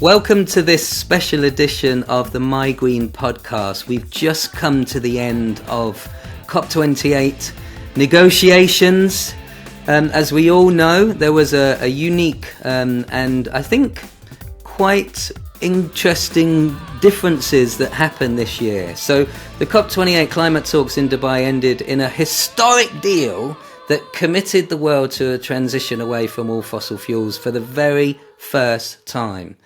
Welcome to this special edition of the My Green podcast. We've just come to the end of COP28 negotiations. As we all know, there was a unique and I think quite interesting differences that happened this year. So the COP28 climate talks in Dubai ended in a historic deal that committed the world to a transition away from all fossil fuels for the very first time.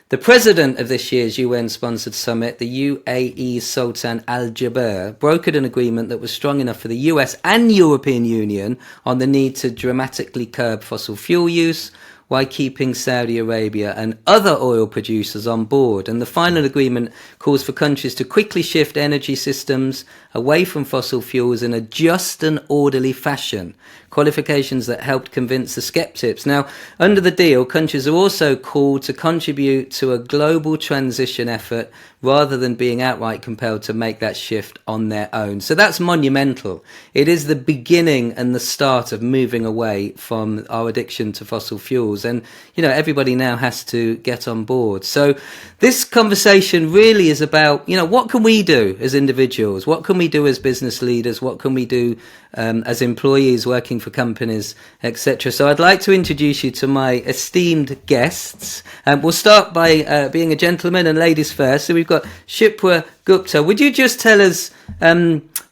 The president of this year's UN-sponsored summit, the UAE Sultan Al Jaber, brokered an agreement that was strong enough for the US and European Union on the need to dramatically curb fossil fuel use while keeping Saudi Arabia and other oil producers on board. And the final agreement calls for countries to quickly shift energy systems away from fossil fuels in a just and orderly fashion, qualifications that helped convince the skeptics. Now, under the deal, countries are also called to contribute to a global transition effort rather than being outright compelled to make that shift on their own. So that's monumental. It is the beginning and the start of moving away from our addiction to fossil fuels. And, you know, everybody now has to get on board. So this conversation really is about, you know, what can we do as individuals? What can we do as business leaders? What can we do as employees working for companies, etc. So I'd like to introduce you to my esteemed guests. We'll start by being a gentleman and ladies first. So we've got Shipra Gupta. Would you just tell us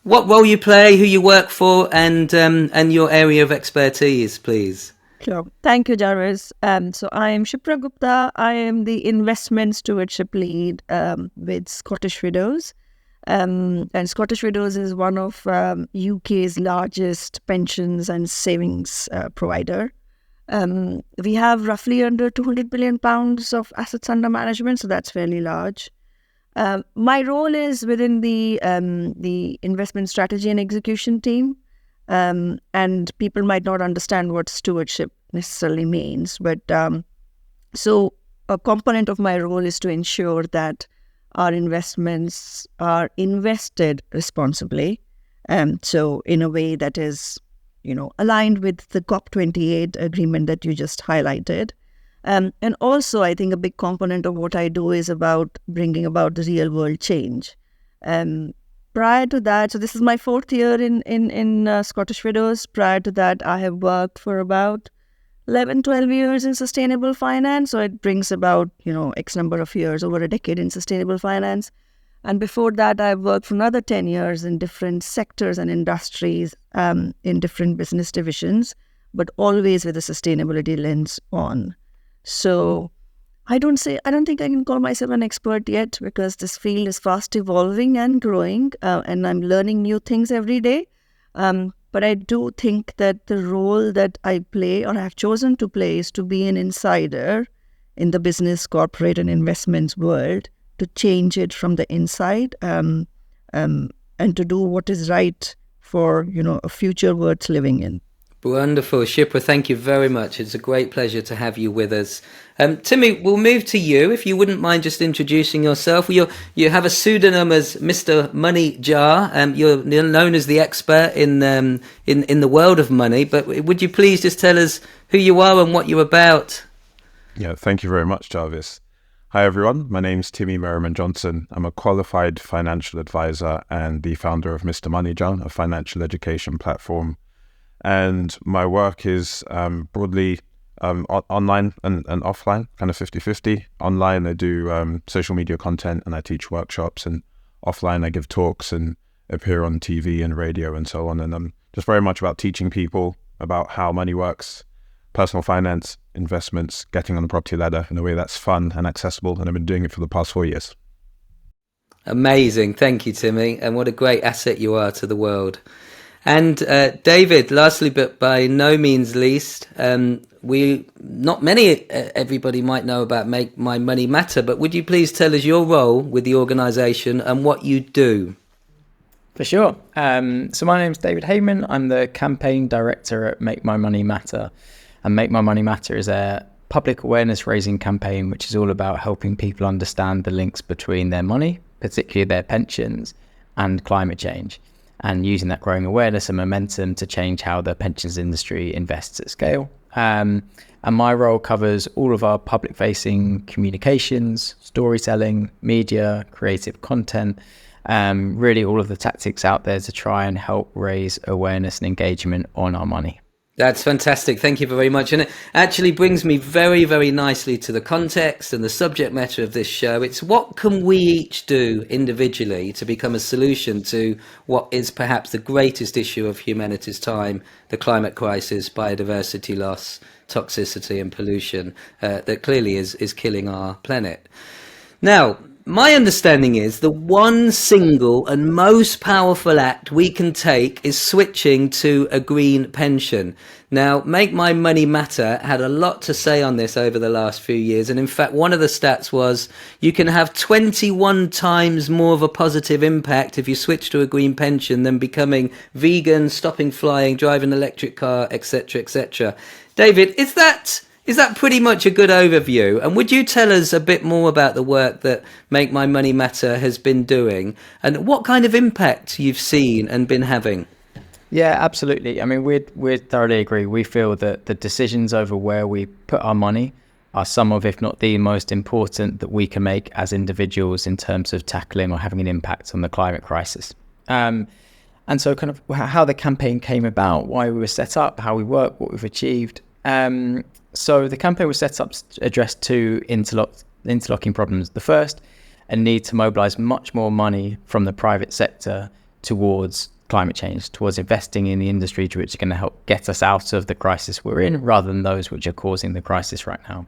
what role you play, who you work for, and your area of expertise, please? Sure. Thank you, Jarvis. So I am Shipra Gupta. I am the investment stewardship lead with Scottish Widows. And Scottish Widows is one of UK's largest pensions and savings provider. We have roughly under £200 billion of assets under management, so that's fairly large. My role is within the investment strategy and execution team. And people might not understand what stewardship necessarily means, but so a component of my role is to ensure that our investments are invested responsibly, so in a way that is, you know, aligned with the COP28 agreement that you just highlighted. And also, I think a big component of what I do is about bringing about the real world change. Prior to that, so this is my fourth year in Scottish Widows. Prior to that, I have worked for about 11, 12 years in sustainable finance. So it brings about, you know, X number of years, over a decade in sustainable finance. And before that, I've worked for another 10 years in different sectors and industries, in different business divisions, but always with a sustainability lens on. So I don't think I can call myself an expert yet, because this field is fast evolving and growing, and I'm learning new things every day. But I do think that the role that I play, or have chosen to play, is to be an insider in the business, corporate and investments world, to change it from the inside, and to do what is right for, you know, a future worth living in. Wonderful. Shipra, thank you very much. It's a great pleasure to have you with us. Timmy, we'll move to you, if you wouldn't mind just introducing yourself. You have a pseudonym as Mr. Money Jar. You're known as the expert in the world of money, but would you please just tell us who you are and what you're about? Yeah, thank you very much, Jarvis. Hi, everyone. My name's Timmy Merriman Johnson. I'm a qualified financial advisor and the founder of Mr. Money Jar, a financial education platform. And my work is broadly online and offline, kind of 50-50. Online, I do social media content and I teach workshops, and offline, I give talks and appear on TV and radio and so on. And I'm just very much about teaching people about how money works, personal finance, investments, getting on the property ladder in a way that's fun and accessible. And I've been doing it for the past 4 years. Amazing. Thank you, Timmy. And what a great asset you are to the world. And David, lastly, but by no means least, everybody might know about Make My Money Matter, but would you please tell us your role with the organisation and what you do? For sure. So my name's David Heyman. I'm the campaign director at Make My Money Matter. And Make My Money Matter is a public awareness raising campaign, which is all about helping people understand the links between their money, particularly their pensions, and climate change, and using that growing awareness and momentum to change how the pensions industry invests at scale. And my role covers all of our public-facing communications, storytelling, media, creative content, really all of the tactics out there to try and help raise awareness and engagement on our money. That's fantastic. Thank you very much. And it actually brings me very, very nicely to the context and the subject matter of this show. It's what can we each do individually to become a solution to what is perhaps the greatest issue of humanity's time, the climate crisis, biodiversity loss, toxicity and pollution that clearly is killing our planet. Now, my understanding is the one single and most powerful act we can take is switching to a green pension. Now, Make My Money Matter had a lot to say on this over the last few years. And in fact, one of the stats was you can have 21 times more of a positive impact if you switch to a green pension than becoming vegan, stopping flying, driving an electric car, etc., etc. David, is that pretty much a good overview? And would you tell us a bit more about the work that Make My Money Matter has been doing and what kind of impact you've seen and been having? Yeah, absolutely. I mean, we'd thoroughly agree. We feel that the decisions over where we put our money are some of, if not the most important that we can make as individuals in terms of tackling or having an impact on the climate crisis. And so kind of how the campaign came about, why we were set up, how we work, what we've achieved. So the campaign was set up to address two interlocking problems. The first, a need to mobilize much more money from the private sector towards climate change, towards investing in the industries which are going to help get us out of the crisis we're in, rather than those which are causing the crisis right now.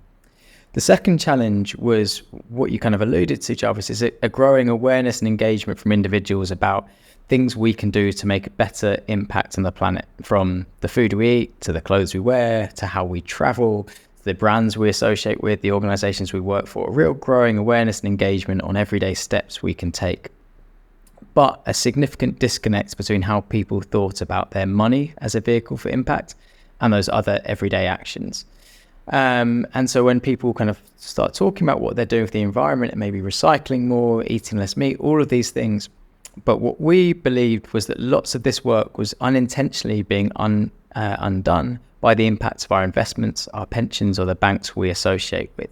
The second challenge was what you kind of alluded to, Jarvis, is a growing awareness and engagement from individuals about things we can do to make a better impact on the planet, from the food we eat, to the clothes we wear, to how we travel, to the brands we associate with, the organizations we work for. A real growing awareness and engagement on everyday steps we can take. But a significant disconnect between how people thought about their money as a vehicle for impact and those other everyday actions. And so when people kind of start talking about what they're doing with the environment, and maybe recycling more, eating less meat, all of these things. But what we believed was that lots of this work was unintentionally being undone by the impacts of our investments, our pensions, or the banks we associate with.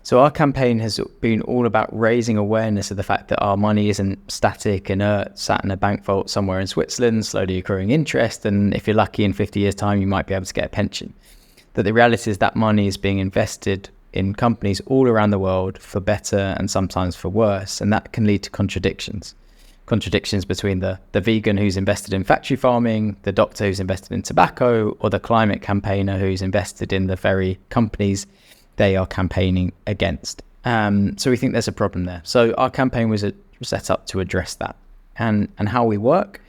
So our campaign has been all about raising awareness of the fact that our money isn't static, inert, sat in a bank vault somewhere in Switzerland, slowly accruing interest. And if you're lucky, in 50 years' time, you might be able to get a pension. That the reality is that money is being invested in companies all around the world for better and sometimes for worse. And that can lead to contradictions between the vegan who's invested in factory farming, the doctor who's invested in tobacco, or the climate campaigner who's invested in the very companies they are campaigning against. So we think there's a problem there. So our campaign was set up to address that. And how we work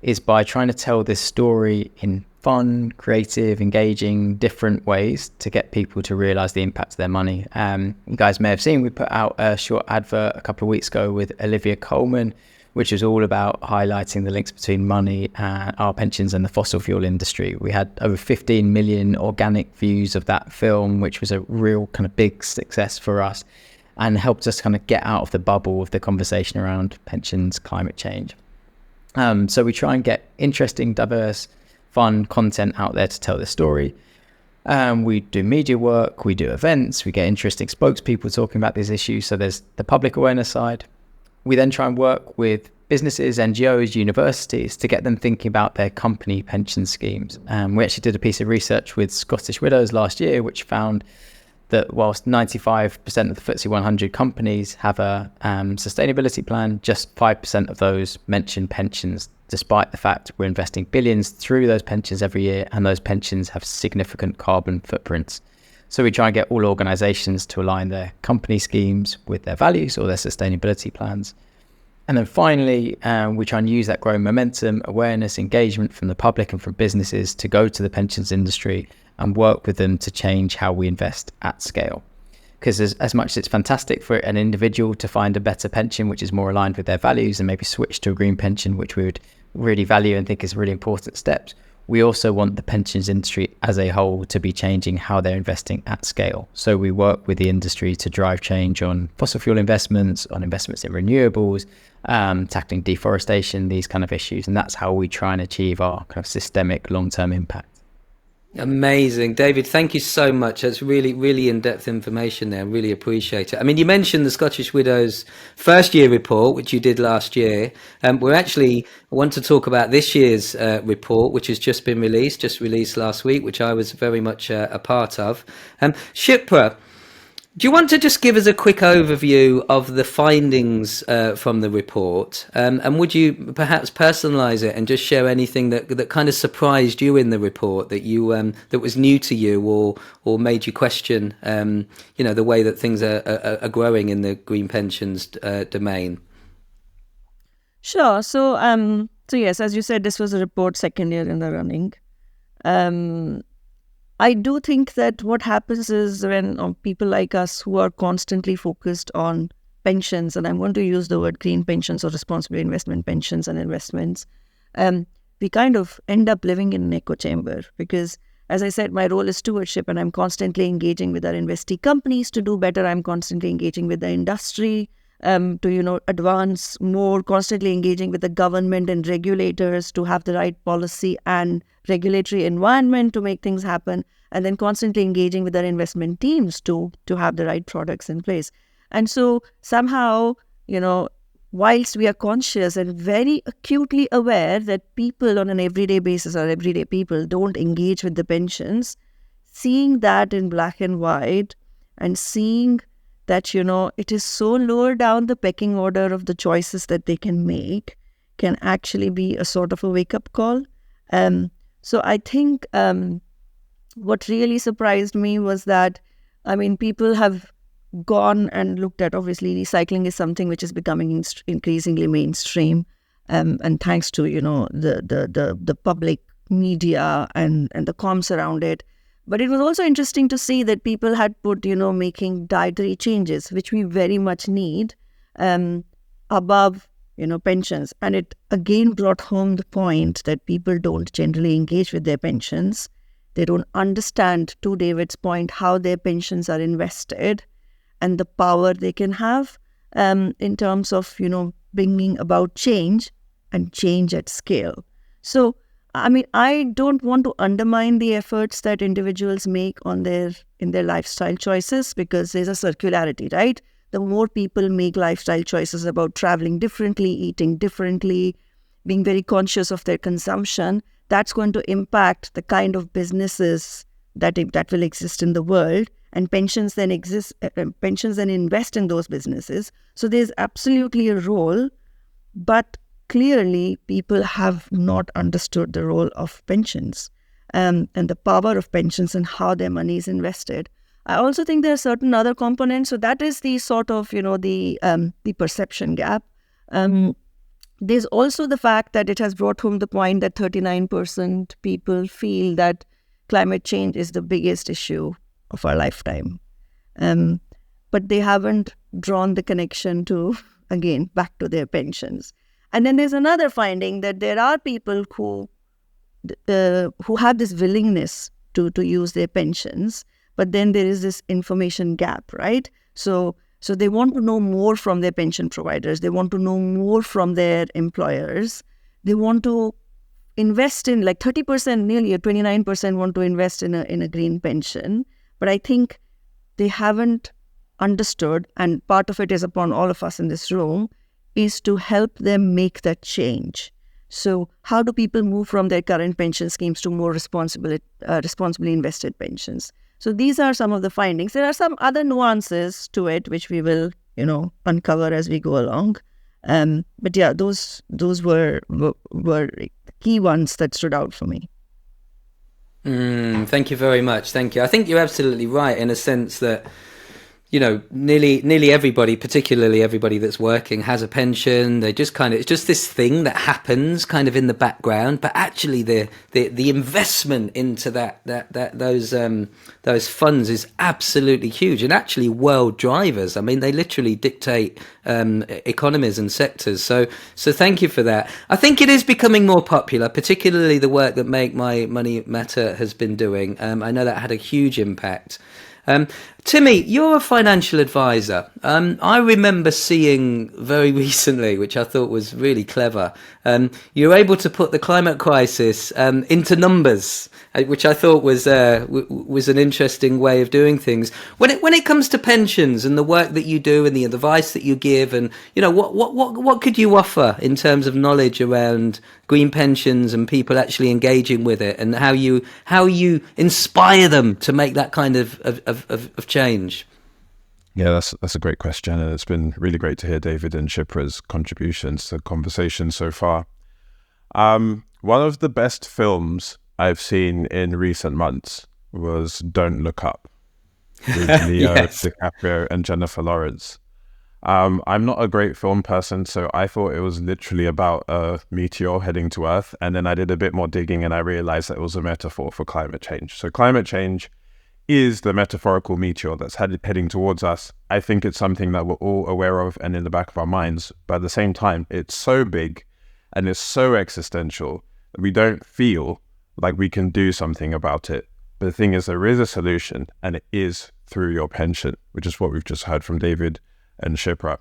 is by trying to tell this story in fun, creative, engaging, different ways to get people to realize the impact of their money. You guys may have seen, we put out a short advert a couple of weeks ago with Olivia Coleman, which is all about highlighting the links between money, our pensions, and the fossil fuel industry. We had over 15 million organic views of that film, which was a real kind of big success for us and helped us kind of get out of the bubble of the conversation around pensions, climate change. So we try and get interesting, diverse, fun content out there to tell the story. We do media work, we do events, we get interesting spokespeople talking about these issues. So there's the public awareness side. We then try and work with businesses, NGOs, universities to get them thinking about their company pension schemes. We actually did a piece of research with Scottish Widows last year, which found that whilst 95% of the FTSE 100 companies have a sustainability plan, just 5% of those mention pensions, despite the fact we're investing billions through those pensions every year, and those pensions have significant carbon footprints. So we try and get all organizations to align their company schemes with their values or their sustainability plans. And then finally, we try and use that growing momentum, awareness, engagement from the public and from businesses to go to the pensions industry and work with them to change how we invest at scale. Because as much as it's fantastic for an individual to find a better pension, which is more aligned with their values, and maybe switch to a green pension, which we would really value and think is really important steps, we also want the pensions industry as a whole to be changing how they're investing at scale. So we work with the industry to drive change on fossil fuel investments, on investments in renewables, tackling deforestation, these kind of issues. And that's how we try and achieve our kind of systemic long-term impact. Amazing. David, thank you so much. That's really, really in-depth information there. I really appreciate it. I mean, you mentioned the Scottish Widows first year report, which you did last year. I want to talk about this year's report, which has just released last week, which I was very much a part of. Shipra, do you want to just give us a quick overview of the findings from the report? And would you perhaps personalize it and just share anything that kind of surprised you in the report that that was new to you or made you question the way that things are growing in the green pensions domain? Sure. So yes, as you said, this was a report second year in the running. I do think that what happens is when people like us who are constantly focused on pensions, and I'm going to use the word green pensions or responsible investment pensions and investments, we kind of end up living in an echo chamber because, as I said, my role is stewardship and I'm constantly engaging with our investee companies to do better. I'm constantly engaging with the industry to advance more, constantly engaging with the government and regulators to have the right policy and regulatory environment to make things happen, and then constantly engaging with our investment teams to have the right products in place. And so somehow, whilst we are conscious and very acutely aware that people on an everyday basis or everyday people don't engage with the pensions, seeing that in black and white and seeing that, it is so lower down the pecking order of the choices that they can make can actually be a sort of a wake-up call. So I think what really surprised me was that, people have gone and looked at, obviously, recycling is something which is becoming increasingly mainstream. And thanks to, the public media and the comms around it. But it was also interesting to see that people had put, making dietary changes, which we very much need, above, pensions. And it again brought home the point that people don't generally engage with their pensions. They don't understand, to David's point, how their pensions are invested and the power they can have in terms of, bringing about change and change at scale. So, I don't want to undermine the efforts that individuals make in their lifestyle choices because there's a circularity, right? The more people make lifestyle choices about traveling differently, eating differently, being very conscious of their consumption, that's going to impact the kind of businesses that will exist in the world, and pensions then invest in those businesses. So there's absolutely a role, but clearly, people have not understood the role of pensions and the power of pensions and how their money is invested. I also think there are certain other components. So that is the sort of, the perception gap. There's also the fact that it has brought home the point that 39% people feel that climate change is the biggest issue of our lifetime. But they haven't drawn the connection to, again, back to their pensions. And then there's another finding that there are people who have this willingness to use their pensions, but then there is this information gap, right? So they want to know more from their pension providers. They want to know more from their employers. They want to invest in, like 30%, nearly 29% want to invest in a green pension. But I think they haven't understood, and part of it is upon all of us in this room, is to help them make that change. So how do people move from their current pension schemes to more responsibly invested pensions? So these are some of the findings. There are some other nuances to it, which we will, uncover as we go along. But yeah, those were key ones that stood out for me. Thank you very much. Thank you. I think you're absolutely right in a sense that, nearly everybody, particularly everybody that's working, has a pension. They just it's just this thing that happens kind of in the background, but actually the investment into those funds is absolutely huge, and actually world drivers. They literally dictate economies and sectors. So thank you for that. I think it is becoming more popular, particularly the work that Make My Money Matter has been doing. I know that had a huge impact. Timmy, you're a financial advisor. I remember seeing very recently, which I thought was really clever, you're able to put the climate crisis into numbers, which I thought was an interesting way of doing things. When it comes to pensions and the work that you do and the advice that you give, and what could you offer in terms of knowledge around green pensions and people actually engaging with it, and how you inspire them to make that kind of change? Yeah, that's a great question, and it's been really great to hear David and Shipra's contributions to the conversation so far. One of the best films I've seen in recent months was Don't Look Up with Leo Yes. DiCaprio and Jennifer Lawrence. I'm not a great film person, so I thought it was literally about a meteor heading to Earth, and then I did a bit more digging and I realized that it was a metaphor for climate change. So climate change is the metaphorical meteor that's heading towards us. I think it's something that we're all aware of and in the back of our minds, but at the same time, it's so big and it's so existential that we don't feel like we can do something about it. But the thing is, there is a solution, and it is through your pension, which is what we've just heard from David and Shipra.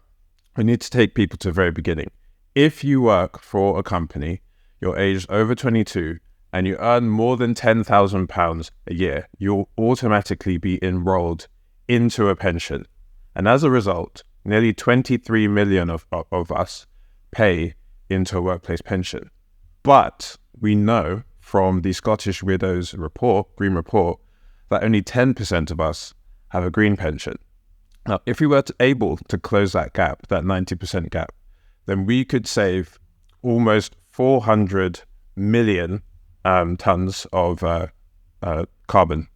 We need to take people to the very beginning. If you work for a company, you're aged over 22, and you earn more than £10,000 a year, you'll automatically be enrolled into a pension. And as a result, nearly 23 million of us pay into a workplace pension. But we know from the Scottish Widows Green Report, that only 10% of us have a green pension. Now, if we were able to close that gap, that 90% gap, then we could save almost 400 million tons of carbon,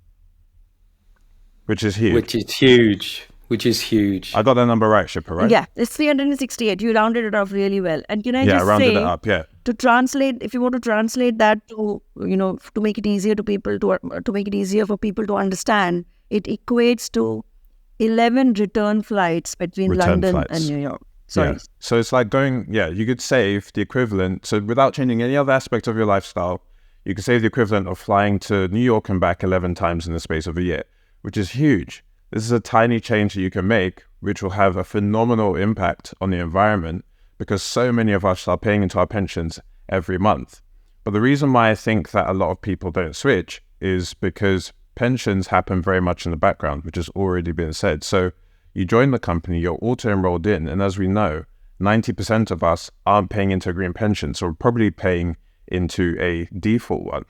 which is huge. Which is huge. I got that number right, Shipra, right? Yeah, it's 368. You rounded it off really well. And can I Yeah, I just rounded say, it up, yeah. to translate, if you want to translate that to, to make it easier to people to make it easier for people to understand, it equates to 11 return flights between London and New York. Sorry. Yeah. So it's like you could save the equivalent. So without changing any other aspect of your lifestyle, you could save the equivalent of flying to New York and back 11 times in the space of a year, which is huge. This is a tiny change that you can make, which will have a phenomenal impact on the environment, because so many of us are paying into our pensions every month. But the reason why I think that a lot of people don't switch is because pensions happen very much in the background, which has already been said. So you join the company, you're auto-enrolled in, and as we know, 90% of us aren't paying into a green pension, so we're probably paying into a default one.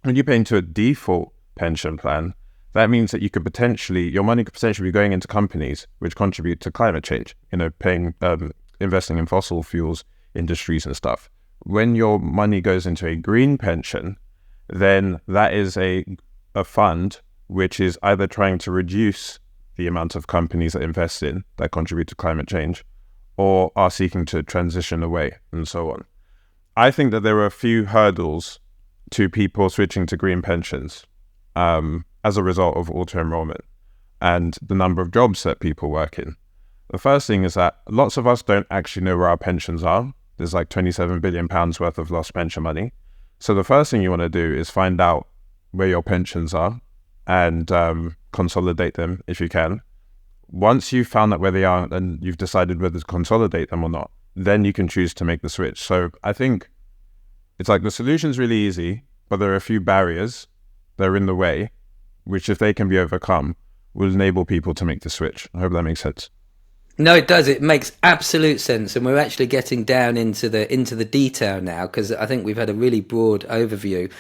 When you pay into a default pension plan, that means that your money could potentially be going into companies which contribute to climate change, investing in fossil fuels industries and stuff. When your money goes into a green pension, then that is a fund which is either trying to reduce the amount of companies that invest in that contribute to climate change, or are seeking to transition away, and so on. I think that there are a few hurdles to people switching to green pensions as a result of auto-enrollment and the number of jobs that people work in. The first thing is that lots of us don't actually know where our pensions are. There's like £27 billion worth of lost pension money. So the first thing you want to do is find out where your pensions are and consolidate them if you can. Once you've found out where they are and you've decided whether to consolidate them or not, then you can choose to make the switch. So I think it's like the solution's really easy, but there are a few barriers that are in the way, which if they can be overcome, will enable people to make the switch. I hope that makes sense. No, it does. It makes absolute sense, and we're actually getting down into the detail now, because I think we've had a really broad overview.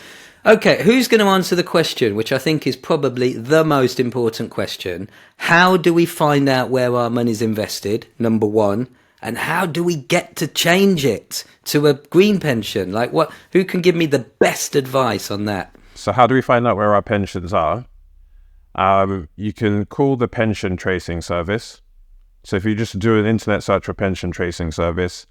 Okay, who's going to answer the question, which I think is probably the most important question? How do we find out where our money's invested, number one, and how do we get to change it to a green pension? Like, who can give me the best advice on that? So how do we find out where our pensions are? You can call the pension tracing service. So if you just do an internet search for pension tracing service,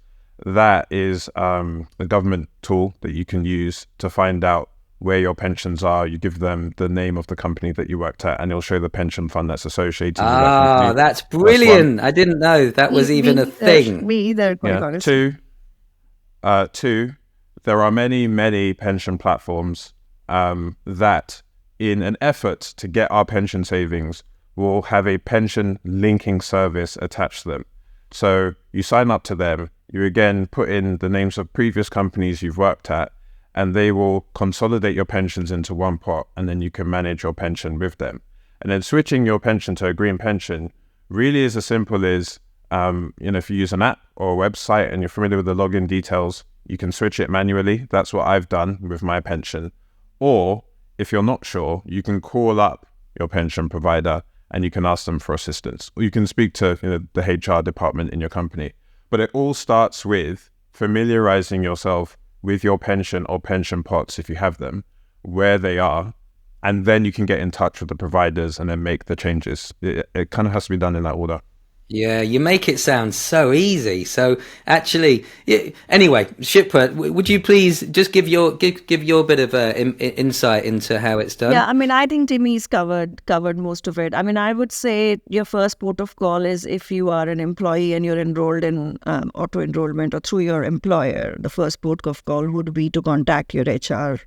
that is a government tool that you can use to find out where your pensions are. You give them the name of the company that you worked at, and it'll show the pension fund that's associated with that company. That's brilliant. I didn't know that was even a thing. Me either, quite Yeah. honestly. Two, there are many pension platforms that, in an effort to get our pension savings will have a pension linking service attached to them. So you sign up to them, you again put in the names of previous companies you've worked at, and they will consolidate your pensions into one pot, and then you can manage your pension with them. And then switching your pension to a green pension really is as simple as, if you use an app or a website and you're familiar with the login details, you can switch it manually. That's what I've done with my pension. Or if you're not sure, you can call up your pension provider and you can ask them for assistance. Or you can speak to the HR department in your company. But it all starts with familiarizing yourself with your pension or pension pots, if you have them, where they are, and then you can get in touch with the providers and then make the changes. It kind of has to be done in that order. Yeah, you make it sound so easy. So actually, anyway, Shipra, would you please just give your bit of insight into how it's done? Yeah, I mean, I think Timmy's covered most of it. I mean, I would say your first port of call is if you are an employee and you're enrolled in auto enrollment or through your employer, the first port of call would be to contact your HR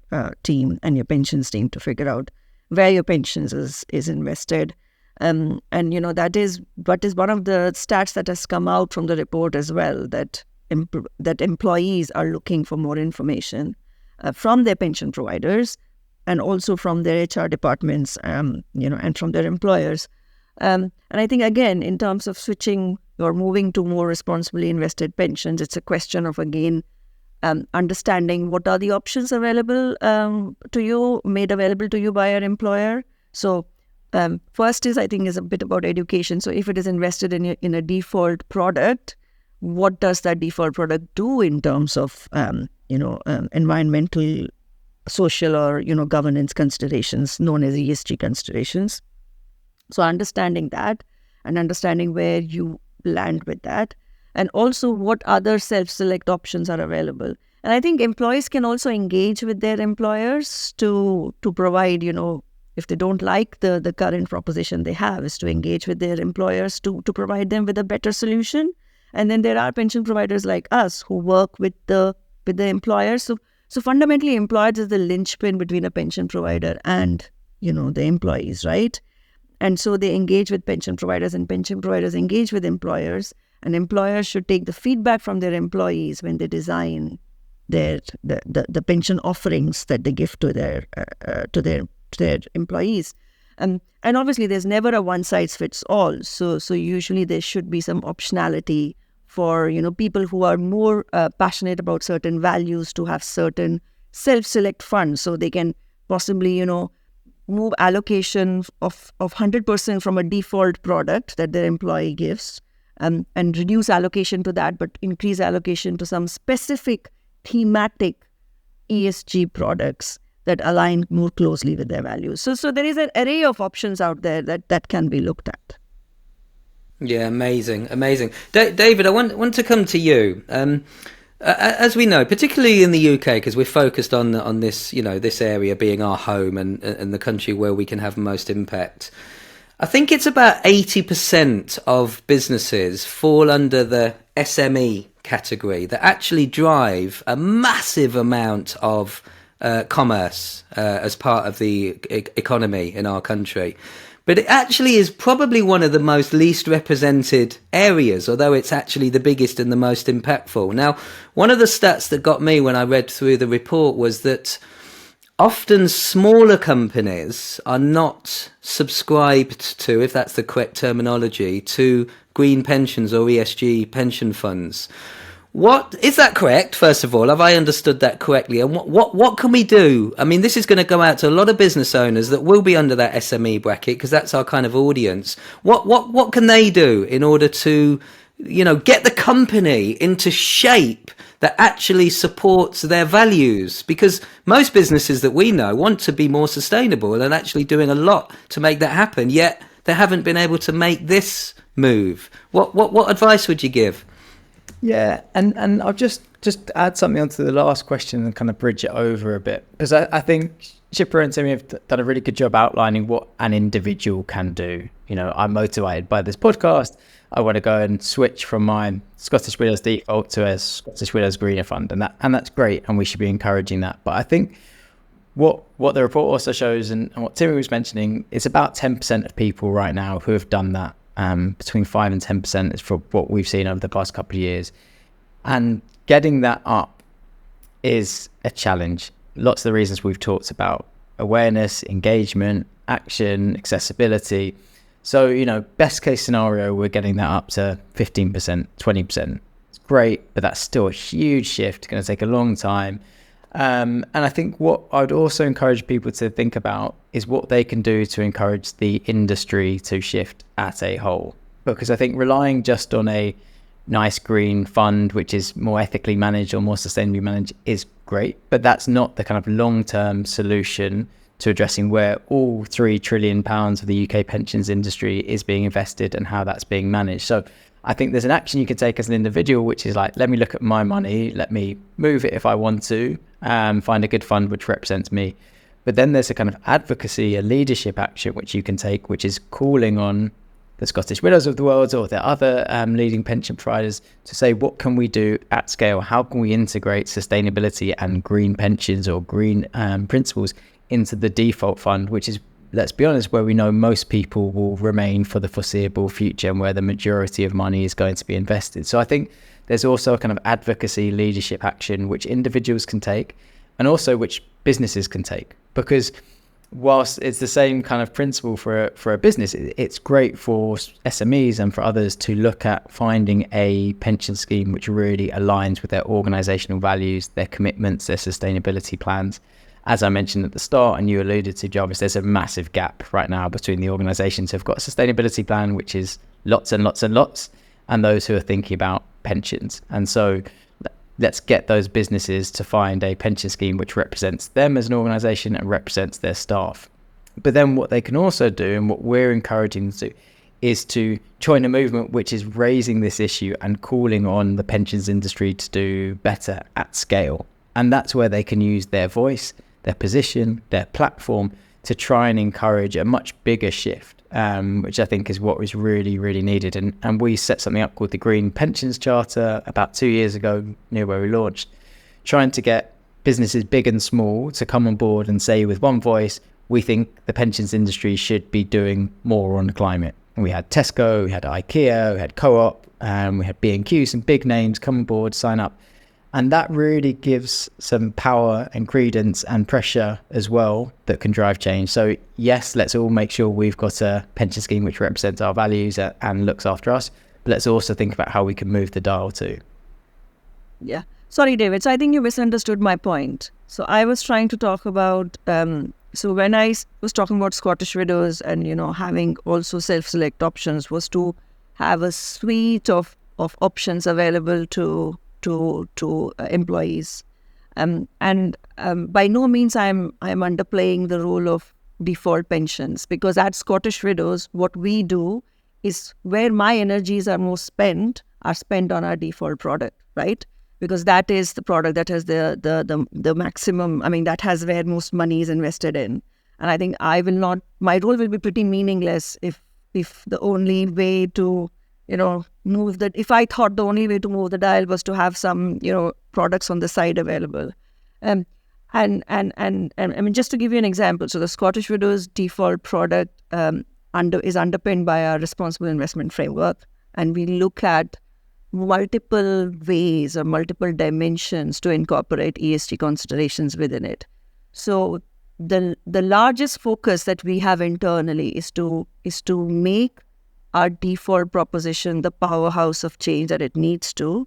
team and your pensions team to figure out where your pensions is invested. And that is one of the stats that has come out from the report as well, that employees are looking for more information from their pension providers and also from their HR departments, and from their employers. And I think, again, in terms of switching or moving to more responsibly invested pensions, it's a question of, again, understanding what are the options available to you, made available to you by your employer. So first is a bit about education. So if it is invested in a default product, what does that default product do in terms of environmental, social, or governance considerations known as ESG considerations? So understanding that and understanding where you land with that, and also what other self-select options are available. And I think employees can also engage with their employers to provide, if they don't like the current proposition they have, is to engage with their employers to provide them with a better solution. And then there are pension providers like us who work with the employers. So fundamentally, employers is the linchpin between a pension provider and the employees, right? And so they engage with pension providers, and pension providers engage with employers. And employers should take the feedback from their employees when they design the pension offerings that they give to their employees. And obviously there's never a one size fits all. So usually there should be some optionality for people who are more passionate about certain values to have certain self-select funds, so they can possibly move allocation of 100% from a default product that their employee gives, and reduce allocation to that, but increase allocation to some specific thematic ESG products that align more closely with their values. So there is an array of options out there that can be looked at. Yeah, amazing. David, I want to come to you. As we know, particularly in the UK, because we're focused on this, this area being our home and the country where we can have most impact. I think it's about 80% of businesses fall under the SME category that actually drive a massive amount of commerce as part of the economy in our country. But it actually is probably one of the most least represented areas, although it's actually the biggest and the most impactful. Now, one of the stats that got me when I read through the report was that often smaller companies are not subscribed to, if that's the correct terminology, to green pensions or ESG pension funds. What is that correct? First of all, have I understood that correctly? And what can we do? I mean, this is going to go out to a lot of business owners that will be under that SME bracket, because that's our kind of audience. What can they do in order to, get the company into shape that actually supports their values? Because most businesses that we know want to be more sustainable and actually doing a lot to make that happen, yet they haven't been able to make this move. What advice would you give? Yeah, and I'll just add something onto the last question and kind of bridge it over a bit, because I think Shipra and Timmy have done a really good job outlining what an individual can do. I'm motivated by this podcast. I want to go and switch from my Scottish Widows default to a Scottish Widows Greener Fund, and that's great, and we should be encouraging that. But I think what the report also shows, and what Timmy was mentioning, it's about 10% of people right now who have done that. Between 5 and 10% is for what we've seen over the past couple of years. And getting that up is a challenge. Lots of the reasons we've talked about: awareness, engagement, action, accessibility. So, best case scenario, we're getting that up to 15%, 20%. It's great, but that's still a huge shift. It's going to take a long time. And I think what I'd also encourage people to think about is what they can do to encourage the industry to shift as a whole. Because I think relying just on a nice green fund, which is more ethically managed or more sustainably managed, is great. But that's not the kind of long-term solution to addressing where all £3 trillion of the UK pensions industry is being invested and how that's being managed. So I think there's an action you can take as an individual, which is like, let me look at my money, let me move it if I want to, find a good fund which represents me. But then there's a kind of advocacy, a leadership action which you can take, which is calling on the Scottish Widows of the world or the other leading pension providers to say, what can we do at scale? How can we integrate sustainability and green pensions or green principles into the default fund, which is, let's be honest, where we know most people will remain for the foreseeable future and where the majority of money is going to be invested. So I think there's also a kind of advocacy, leadership action which individuals can take and also which businesses can take. Because whilst it's the same kind of principle for a business, it's great for SMEs and for others to look at finding a pension scheme which really aligns with their organisational values, their commitments, their sustainability plans. As I mentioned at the start, and you alluded to, Jarvis, there's a massive gap right now between the organisations who've got a sustainability plan, which is lots and lots and lots, and those who are thinking about pensions. And so let's get those businesses to find a pension scheme which represents them as an organisation and represents their staff. But then what they can also do, and what we're encouraging them to do, is to join a movement which is raising this issue and calling on the pensions industry to do better at scale. And that's where they can use their voice, their position, their platform to try and encourage a much bigger shift, which I think is what was really, really needed. And we set something up called the Green Pensions Charter about 2 years ago, near where we launched, trying to get businesses big and small to come on board and say with one voice, we think the pensions industry should be doing more on climate. And we had Tesco, we had IKEA, we had Co-op, we had B&Q, some big names come on board, sign up. And that really gives some power and credence and pressure as well that can drive change. So yes, let's all make sure we've got a pension scheme which represents our values and looks after us. But let's also think about how we can move the dial too. Yeah. Sorry, David. So I think you misunderstood my point. So I was trying to talk about, so when I was talking about Scottish Widows and, having also self-select options, was to have a suite of options available to employees, and by no means I'm underplaying the role of default pensions, because at Scottish Widows what we do is where my energies are most spent on our default product, right? Because that is the product that has the maximum, that has where most money is invested in. And I think my role will be pretty meaningless if the only way to if I thought the only way to move the dial was to have some, products on the side available. And just to give you an example, so the Scottish Widows default product is underpinned by our responsible investment framework. And we look at multiple ways or multiple dimensions to incorporate ESG considerations within it. So the largest focus that we have internally is to make our default proposition the powerhouse of change that it needs to,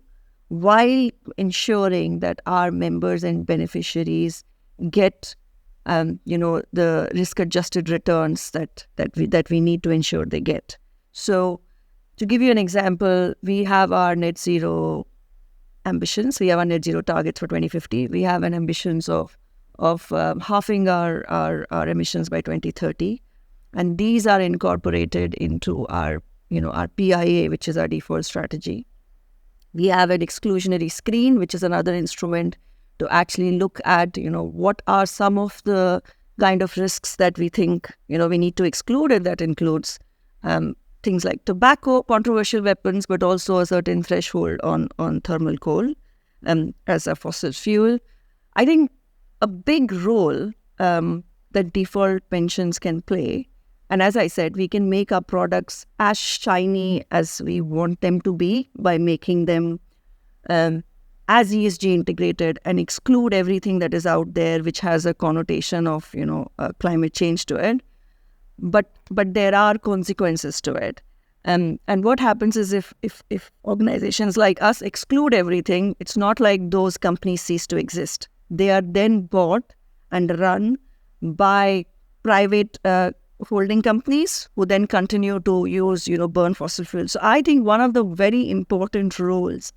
while ensuring that our members and beneficiaries get, the risk-adjusted returns that we need to ensure they get. So, to give you an example, we have our net zero ambitions. We have our net zero targets for 2050. We have an ambitions of halving our emissions by 2030. And these are incorporated into our PIA, which is our default strategy. We have an exclusionary screen, which is another instrument to actually look at, what are some of the kind of risks that we think, we need to exclude. And that includes things like tobacco, controversial weapons, but also a certain threshold on thermal coal as a fossil fuel. I think a big role that default pensions can play. And as I said, we can make our products as shiny as we want them to be by making them as ESG integrated and exclude everything that is out there which has a connotation of climate change to it. But there are consequences to it. And what happens is if organizations like us exclude everything, it's not like those companies cease to exist. They are then bought and run by private holding companies who then continue to use, burn fossil fuels. So I think one of the very important roles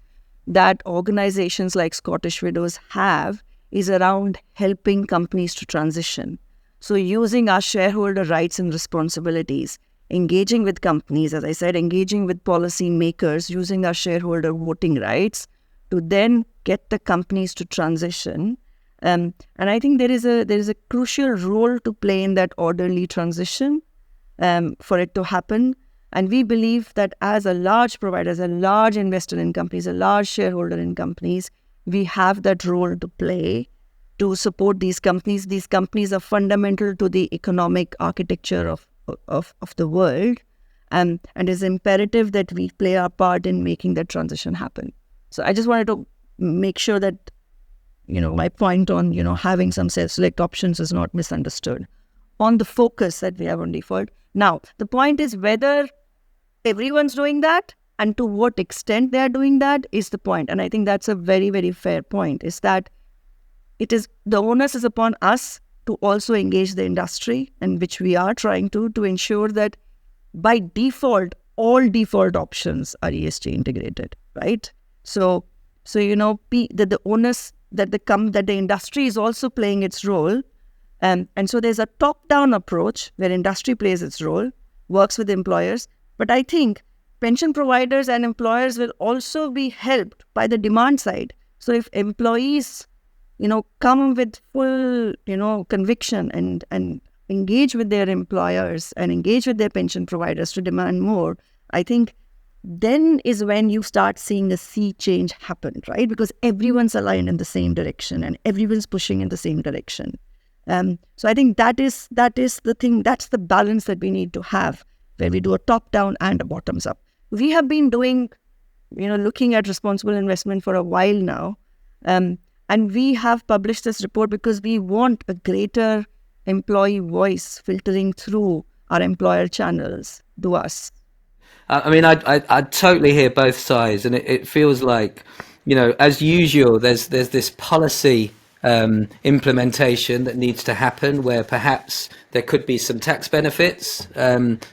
that organizations like Scottish Widows have is around helping companies to transition. So using our shareholder rights and responsibilities, engaging with companies, as I said, engaging with policy makers, using our shareholder voting rights to then get the companies to transition. And I think there is a crucial role to play in that orderly transition for it to happen. And we believe that as a large provider, as a large investor in companies, a large shareholder in companies, we have that role to play to support these companies. These companies are fundamental to the economic architecture of the world. And it's imperative that we play our part in making that transition happen. So I just wanted to make sure that my point on, having some self-select options is not misunderstood on the focus that we have on default. Now, the point is whether everyone's doing that and to what extent they are doing that is the point. And I think that's a very, very fair point, is that the onus is upon us to also engage the industry, and which we are trying to ensure that by default, all default options are ESG integrated, right? So the onus that the industry is also playing its role. And so there's a top-down approach where industry plays its role, works with employers. But I think pension providers and employers will also be helped by the demand side. So if employees, come with full, conviction and engage with their employers and engage with their pension providers to demand more, I think then is when you start seeing the sea change happen, right? Because everyone's aligned in the same direction and everyone's pushing in the same direction. So I think that is the thing, that's the balance that we need to have, where we do a top-down and a bottoms-up. We have been doing, looking at responsible investment for a while now. And we have published this report because we want a greater employee voice filtering through our employer channels to us. I mean, I totally hear both sides, and it feels like, as usual, there's this policy implementation that needs to happen where perhaps there could be some tax benefits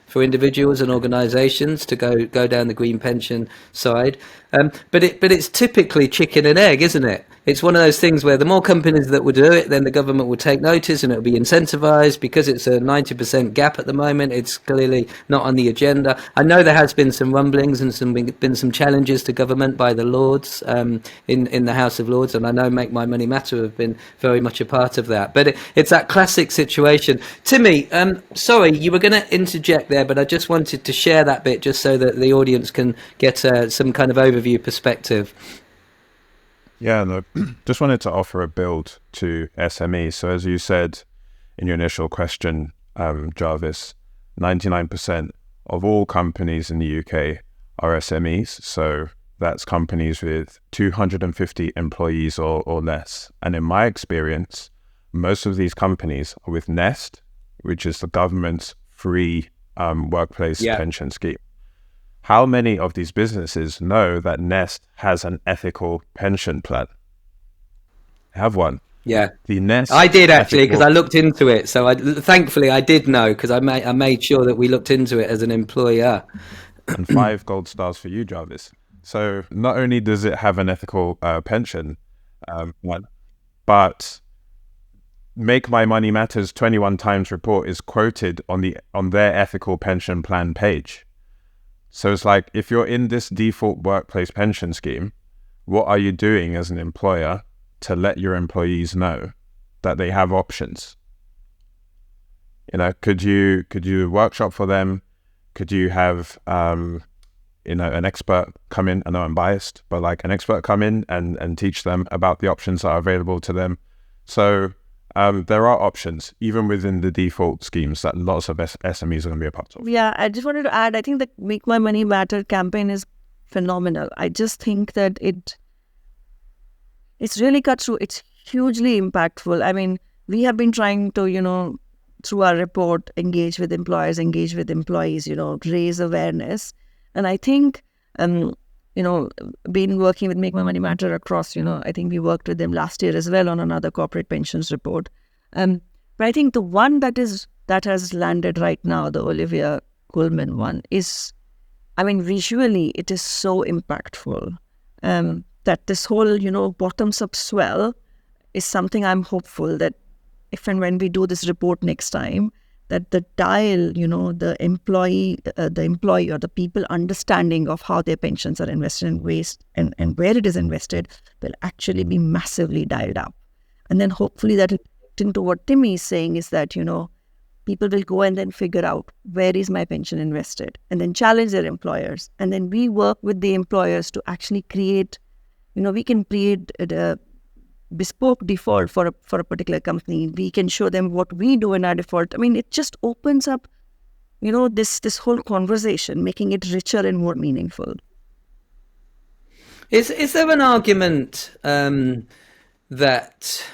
for individuals and organisations to go down the green pension side, but it's typically chicken and egg, isn't it? It's one of those things where the more companies that will do it, then the government will take notice and it'll be incentivised. Because it's a 90% gap at the moment, it's clearly not on the agenda. I know there has been some rumblings and been some challenges to government by the Lords in the House of Lords, and I know Make My Money Matter have been very much a part of that. But it's that classic situation. Timmy, sorry, you were going to interject there, but I just wanted to share that bit just so that the audience can get some kind of overview perspective. Yeah, no, just wanted to offer a build to SMEs. So as you said in your initial question, Jarvis, 99% of all companies in the UK are SMEs. So that's companies with 250 employees or less. And in my experience, most of these companies are with Nest, which is the government's free workplace pension scheme. How many of these businesses know that Nest has an ethical pension plan? Have one. Yeah, the Nest. I did actually, because I looked into it. So thankfully I did know, because I made sure that we looked into it as an employer. And 5 gold stars for you, Jarvis. So not only does it have an ethical pension one, but Make My Money Matters 21 Times report is quoted on their ethical pension plan page. So it's like, if you're in this default workplace pension scheme, what are you doing as an employer to let your employees know that they have options? Could you workshop for them? Could you have an expert come in? I know I'm biased, but like an expert come in and teach them about the options that are available to them. So there are options, even within the default schemes that lots of SMEs are going to be a part of. Yeah, I just wanted to add, I think the Make My Money Matter campaign is phenomenal. I just think that it's really cut through. It's hugely impactful. I mean, we have been trying to, through our report, engage with employers, engage with employees, raise awareness. And I think, been working with Make My Money Matter across, I think we worked with them last year as well on another corporate pensions report. But I think the one that has landed right now, the Olivia Coleman one, is, visually, it is so impactful. That this whole, bottoms-up swell is something I'm hopeful that if and when we do this report next time, that the dial, the employee or the people understanding of how their pensions are invested in waste and where it is invested will actually be massively dialed up. And then hopefully that will fit into what Timmy is saying is that, people will go and then figure out where is my pension invested and then challenge their employers. And then we work with the employers to actually create, we can create a bespoke default for a particular company. We can show them what we do in our default. It just opens up, this whole conversation, making it richer and more meaningful. Is there an argument that,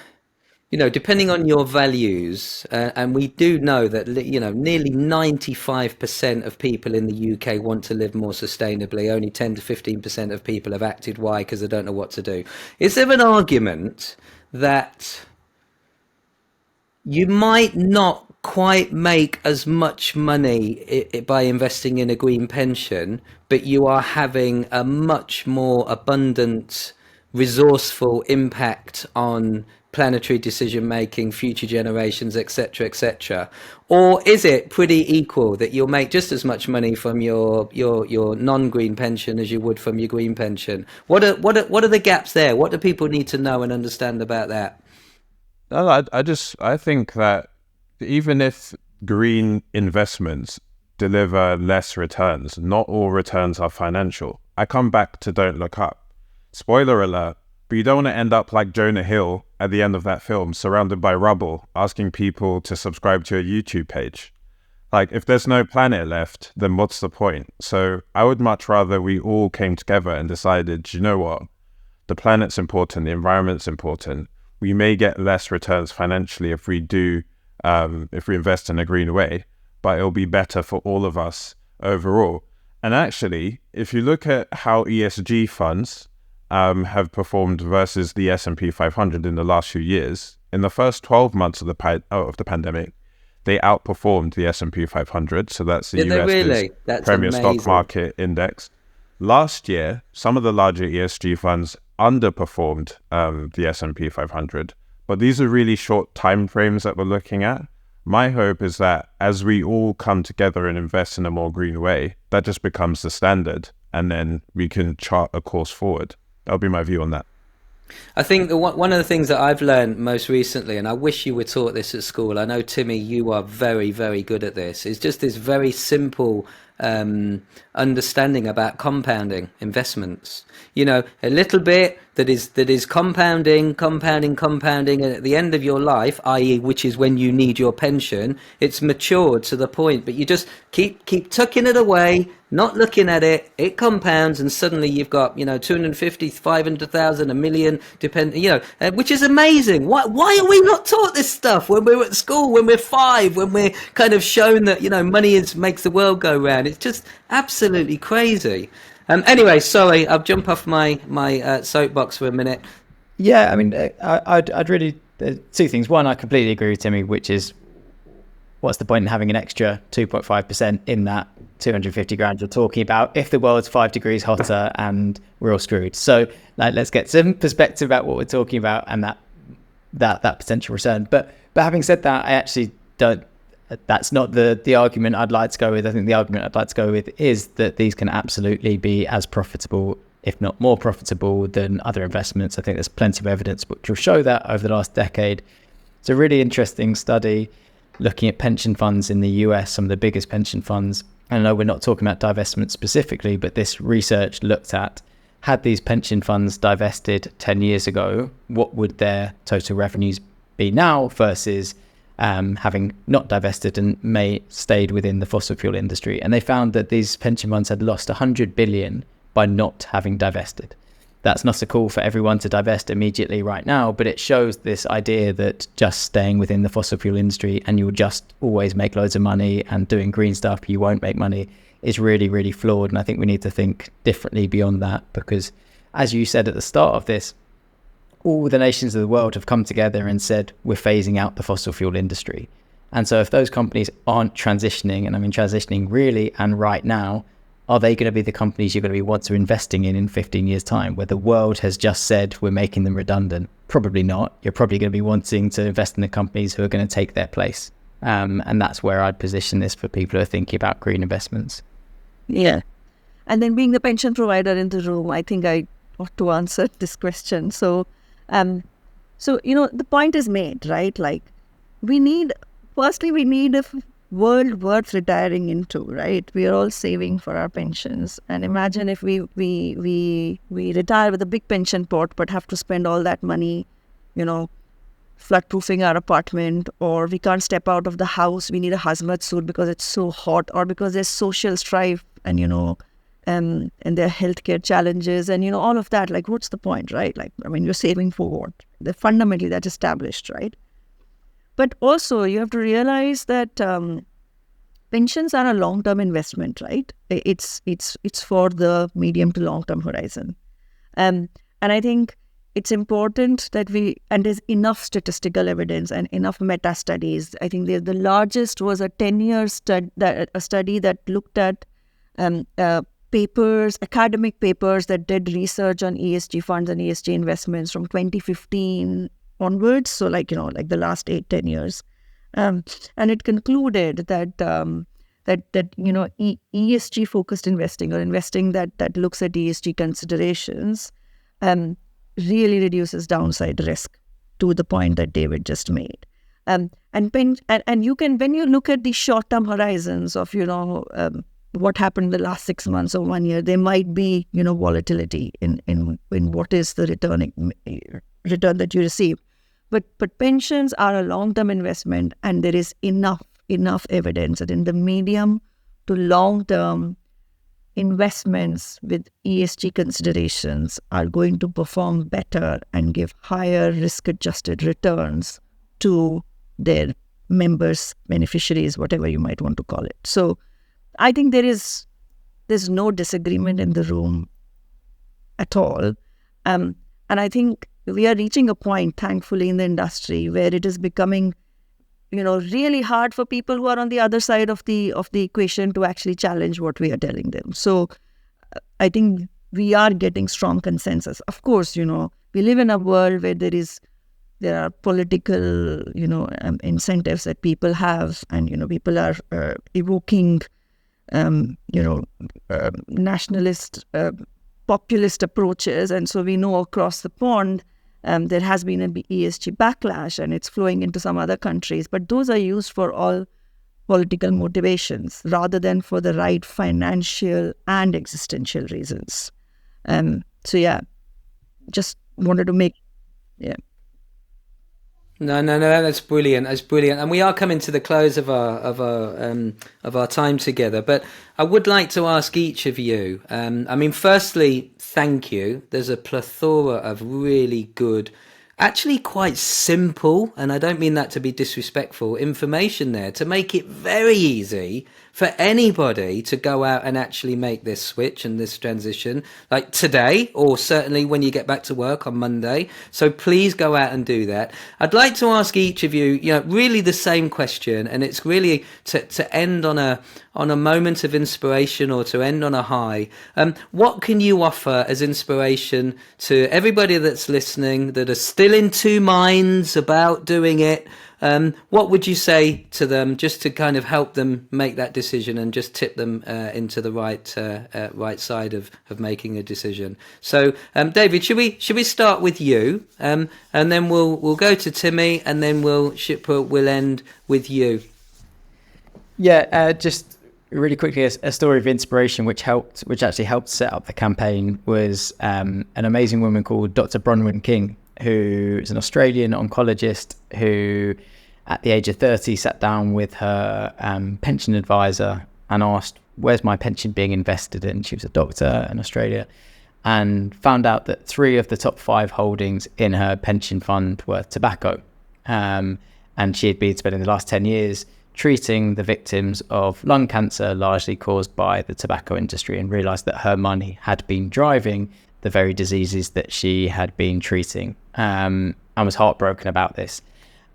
depending on your values, and we do know that, nearly 95% of people in the UK want to live more sustainably. Only 10 to 15% of people have acted. Why? Because they don't know what to do. Is there an argument that you might not quite make as much money by investing in a green pension, but you are having a much more abundant, resourceful impact on planetary decision making, future generations, etc., etc.? Or is it pretty equal that you'll make just as much money from your non-green pension as you would from your green pension? What are the gaps there? What do people need to know and understand about that? I think that even if green investments deliver less returns, not all returns are financial. I come back to Don't Look Up. Spoiler alert, but you don't want to end up like Jonah Hill at the end of that film, surrounded by rubble, asking people to subscribe to a YouTube page. Like, if there's no planet left, then what's the point? So I would much rather we all came together and decided, you know what? The planet's important, the environment's important. We may get less returns financially if we invest in a green way, but it'll be better for all of us overall. And actually, if you look at how ESG funds have performed versus the S&P 500 in the last few years, in the first 12 months of the pandemic, they outperformed the S&P 500. So that's the US's premier stock market index. Last year, some of the larger ESG funds underperformed the S&P 500. But these are really short time frames that we're looking at. My hope is that as we all come together and invest in a more green way, that just becomes the standard, and then we can chart a course forward. That'll be my view on that. I think one of the things that I've learned most recently, and I wish you were taught this at school, I know, Timmy, you are very, very good at this, is just this very simple understanding about compounding investments. A little bit that is compounding, and at the end of your life, i.e., which is when you need your pension, it's matured to the point, but you just keep tucking it away, not looking at it, it compounds, and suddenly you've got 250, 500,000, a million, which is amazing. Why are we not taught this stuff when we're at school, when we're 5, when we're kind of shown that money makes the world go round? It's just absolutely crazy. Anyway, sorry, I'll jump off my soapbox for a minute. Yeah, I'd really, two things. One, I completely agree with Timmy, which is, what's the point in having an extra 2.5% in that 250 grand you're talking about if the world's 5 degrees hotter and we're all screwed? So let's get some perspective about what we're talking about and that potential return. But having said that, I actually don't. That's not the argument I'd like to go with. I think the argument I'd like to go with is that these can absolutely be as profitable, if not more profitable, than other investments. I think there's plenty of evidence which will show that over the last decade. It's a really interesting study looking at pension funds in the US, some of the biggest pension funds. I know we're not talking about divestment specifically, but this research looked at, had these pension funds divested 10 years ago, what would their total revenues be now versus having not divested and stayed within the fossil fuel industry. And they found that these pension funds had lost 100 billion by not having divested. That's not a call for everyone to divest immediately right now, but it shows this idea that just staying within the fossil fuel industry and you'll just always make loads of money, and doing green stuff you won't make money, is really, really flawed. And I think we need to think differently beyond that, because as you said at the start of this, all the nations of the world have come together and said we're phasing out the fossil fuel industry. And so if those companies aren't transitioning, and I mean transitioning really and right now, are they going to be the companies you're going to be want to investing in 15 years time, where the world has just said we're making them redundant? Probably not. You're probably going to be wanting to invest in the companies who are going to take their place. And that's where I'd position this for people who are thinking about green investments. Yeah. And then being the pension provider in the room, I think I ought to answer this question. So, the point is made, right? Like, we need a world worth retiring into, right? We are all saving for our pensions. And imagine if we retire with a big pension pot, but have to spend all that money, flood-proofing our apartment, or we can't step out of the house. We need a hazmat suit because it's so hot, or because there's social strife and, and there are healthcare challenges and, all of that. Like, what's the point, right? Like, I mean, you're saving for what? Fundamentally, that's established, right? But also, you have to realize that pensions are a long-term investment, right? It's for the medium to long-term horizon. And I think it's important that and there's enough statistical evidence and enough meta-studies. I think the largest was a 10-year study that looked at academic papers that did research on ESG funds and ESG investments from 2015 onwards. So the last 8-10 years. And it concluded that ESG focused investing, or investing that looks at ESG considerations, really reduces downside risk, to the point that David just made. And you can, when you look at the short term horizons of what happened in the last 6 months or 1 year, there might be volatility in what is the return that you receive. But pensions are a long-term investment, and there is enough evidence that in the medium to long-term, investments with ESG considerations are going to perform better and give higher risk-adjusted returns to their members, beneficiaries, whatever you might want to call it. So I think there's no disagreement in the room at all. And I think we are reaching a point, thankfully, in the industry where it is becoming, really hard for people who are on the other side of the equation to actually challenge what we are telling them. So I think we are getting strong consensus. Of course, we live in a world where there are political, incentives that people have, and, people are evoking, nationalist, populist approaches. And so we know across the pond, there has been an ESG backlash, and it's flowing into some other countries. But those are used for all political motivations rather than for the right financial and existential reasons. Just wanted to make, No, that's brilliant. That's brilliant. And we are coming to the close of our time together. But I would like to ask each of you. Firstly, thank you. There's a plethora of really good, actually quite simple, and I don't mean that to be disrespectful, information there to make it very easy for anybody to go out and actually make this switch and this transition, like today, or certainly when you get back to work on Monday. So please go out and do that. I'd like to ask each of you, really the same question, and it's really to end on a moment of inspiration, or to end on a high. What can you offer as inspiration to everybody that's listening, that are still in two minds about doing it? What would you say to them, just to kind of help them make that decision and just tip them into the right side of making a decision? So, David, should we start with you, and then we'll go to Timmy, and then we'll end with you. Yeah, just really quickly, a story of inspiration which actually helped set up the campaign was an amazing woman called Dr. Bronwyn King, who is an Australian oncologist who, at the age of 30, sat down with her pension advisor and asked, where's my pension being invested in? She was a doctor in Australia, and found out that 3 of the top 5 holdings in her pension fund were tobacco. And she had been spending the last 10 years treating the victims of lung cancer, largely caused by the tobacco industry, and realised that her money had been driving the very diseases that she had been treating, and was heartbroken about this,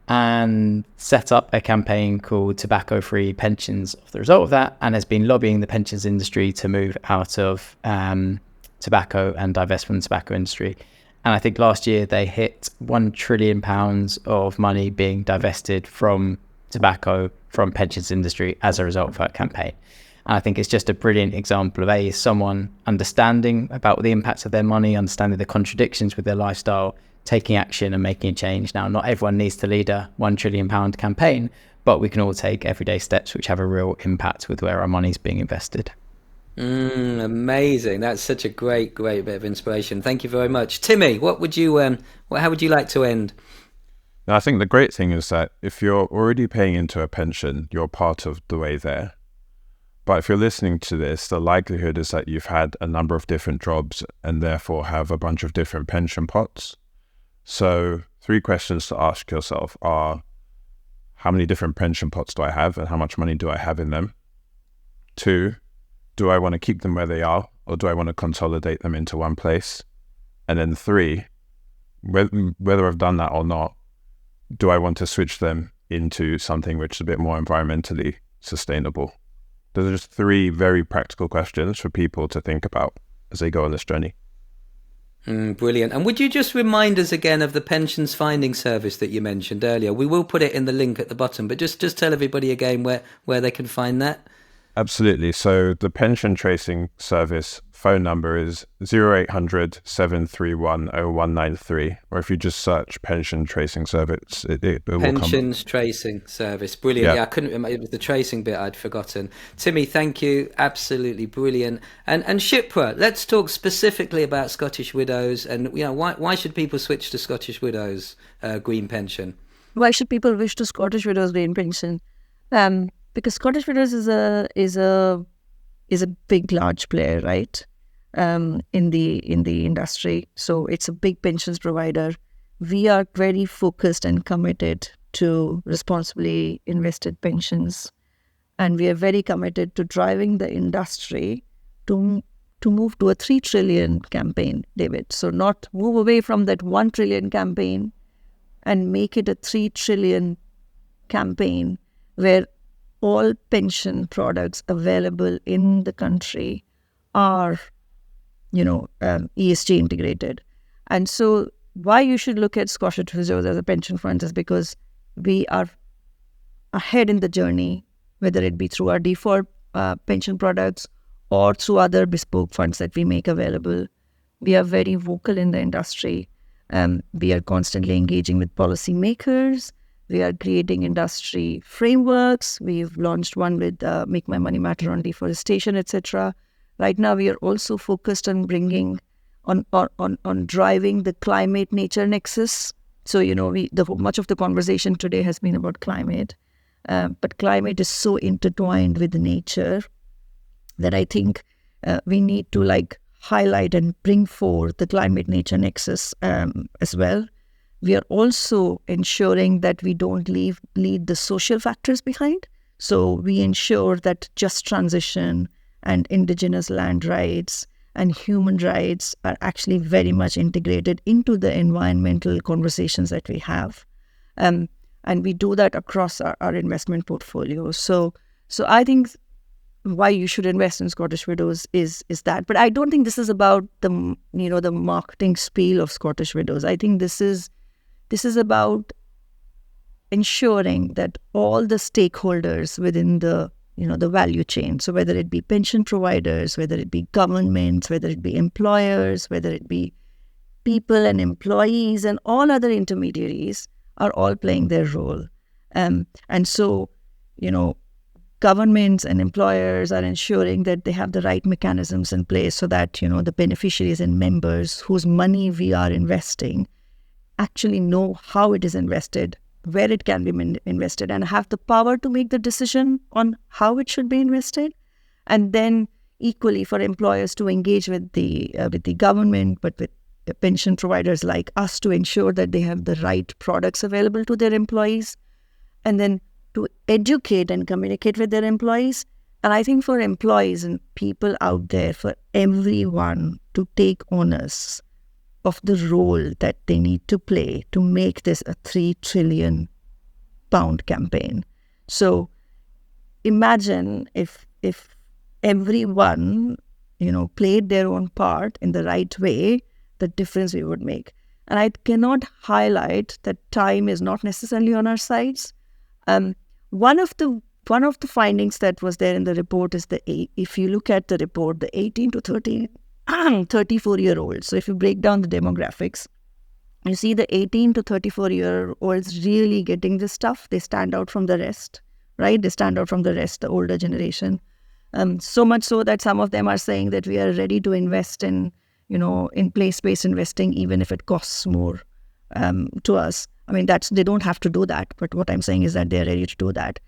and set up a campaign called Tobacco-Free Pensions as the result of that, and has been lobbying the pensions industry to move out of tobacco and divest from the tobacco industry. And I think last year they hit £1 trillion of money being divested from tobacco from pensions industry as a result of her campaign. And I think it's just a brilliant example of someone understanding about the impacts of their money, understanding the contradictions with their lifestyle, taking action and making a change. Now, not everyone needs to lead a £1 trillion campaign, but we can all take everyday steps which have a real impact with where our money is being invested. Amazing. That's such a great bit of inspiration. Thank you very much. Timmy, what would you how would you like to end? Now, I think the great thing is that if you're already paying into a pension, you're part of the way there. But if you're listening to this, the likelihood is that you've had a number of different jobs and therefore have a bunch of different pension pots. So 3 questions to ask yourself are, how many different pension pots do I have and how much money do I have in them? 2, do I want to keep them where they are, or do I want to consolidate them into one place? And then 3, whether I've done that or not, do I want to switch them into something which is a bit more environmentally sustainable? Those are just 3 very practical questions for people to think about as they go on this journey. Brilliant. And would you just remind us again of the pensions finding service that you mentioned earlier? We will put it in the link at the bottom, but just tell everybody again where they can find that. Absolutely. So the pension tracing service phone number is 0800 731 0193, or if you just search pension tracing service, it will come. Pensions tracing service. Brilliant. Yeah, I couldn't remember. It was the tracing bit I'd forgotten. Timmy, thank you. Absolutely brilliant. And Shipra, let's talk specifically about Scottish Widows, and why should people switch to Scottish Widows green pension? Why should people wish to Scottish Widows green pension? Because Scottish Widows is a big, large player, right? In the industry. So it's a big pensions provider. We are very focused and committed to responsibly invested pensions, and we are very committed to driving the industry to move to a 3 trillion campaign, David. So not move away from that 1 trillion campaign and make it a 3 trillion campaign where all pension products available in the country are, ESG integrated. And so why you should look at Scottish Widows as a pension fund is because we are ahead in the journey, whether it be through our default pension products or through other bespoke funds that we make available. We are very vocal in the industry. We are constantly engaging with policymakers. We are creating industry frameworks. We've launched one with Make My Money Matter on deforestation, etc. Right now, we are also focused on bringing on driving the climate-nature nexus. So, much of the conversation today has been about climate, but climate is so intertwined with nature that I think we need to highlight and bring forth the climate-nature nexus as well. We are also ensuring that we don't leave the social factors behind. So we ensure that just transition and indigenous land rights and human rights are actually very much integrated into the environmental conversations that we have. And we do that across our investment portfolio. So I think why you should invest in Scottish Widows is that. But I don't think this is about the marketing spiel of Scottish Widows. I think this is about ensuring that all the stakeholders within the value chain, so whether it be pension providers, whether it be governments, whether it be employers, whether it be people and employees and all other intermediaries, are all playing their role. And so, governments and employers are ensuring that they have the right mechanisms in place so that, the beneficiaries and members whose money we are investing actually know how it is invested, where it can be invested, and have the power to make the decision on how it should be invested. And then equally for employers to engage with the government, but with the pension providers like us, to ensure that they have the right products available to their employees, and then to educate and communicate with their employees. And I think for employees and people out there, for everyone to take onus of the role that they need to play to make this a £3 trillion campaign. So imagine if everyone, played their own part in the right way, the difference we would make. And I cannot highlight that time is not necessarily on our sides. One of the findings that was there in the report is if you look at the report, the 18 to 34-year-olds. So if you break down the demographics, you see the 18 to 34-year-olds really getting this stuff. They stand out from the rest, right? They stand out from the rest, the older generation. So much so that some of them are saying that we are ready to invest in place-based investing, even if it costs more to us. I mean, they don't have to do that, but what I'm saying is that they're ready to do that.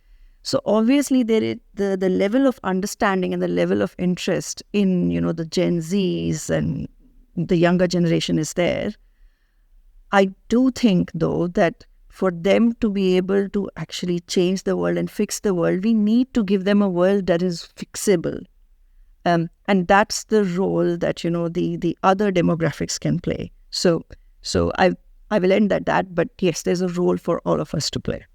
So obviously, the level of understanding and the level of interest in the Gen Zs and the younger generation is there. I do think, though, that for them to be able to actually change the world and fix the world, we need to give them a world that is fixable. And that's the role that, the other demographics can play. So I will end at that, but yes, there's a role for all of us to play.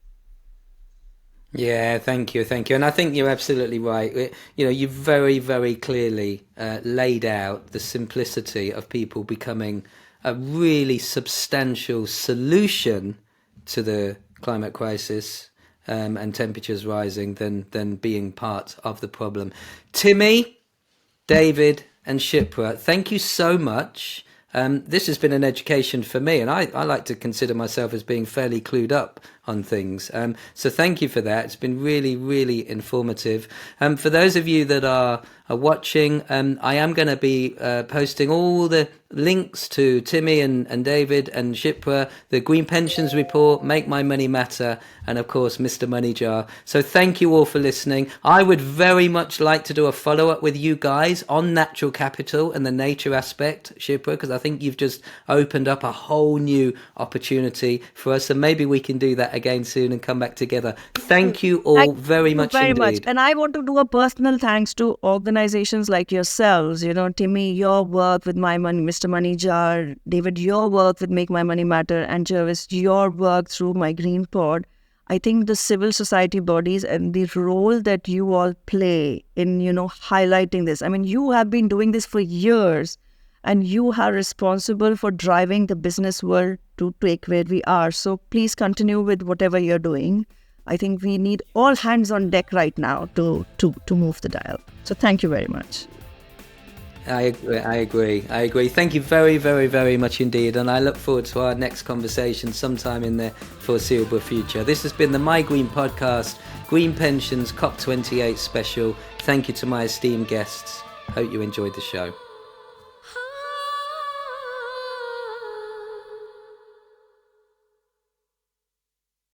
Yeah, thank you. And I think you're absolutely right. You very, very clearly laid out the simplicity of people becoming a really substantial solution to the climate crisis and temperatures rising than being part of the problem. Timmy, David and Shipra, thank you so much. This has been an education for me, and I like to consider myself as being fairly clued up on things. So thank you for that. It's been really, really informative. For those of you that are watching, I am going to be posting all the links to Timmy and David and Shipra, the Green Pensions Report, Make My Money Matter, and of course Mr. Money Jar. So thank you all for listening. I would very much like to do a follow-up with you guys on natural capital and the nature aspect, Shipra, because I think you've just opened up a whole new opportunity for us, and maybe we can do that again soon and come back together. Thank you all very much indeed. And I want to do a personal thanks to organizations like yourselves, Timmy, your work with My Money, Mr. Money Jar, David, your work with Make My Money Matter, and Jervis, your work through My Green Pod. I think the civil society bodies and the role that you all play in, highlighting this. I mean, you have been doing this for years, and you are responsible for driving the business world to take where we are. So please continue with whatever you're doing. I think we need all hands on deck right now to move the dial. So thank you very much. I agree. Thank you very, very, very much indeed. And I look forward to our next conversation sometime in the foreseeable future. This has been the My Green Podcast, Green Pensions COP28 special. Thank you to my esteemed guests. Hope you enjoyed the show.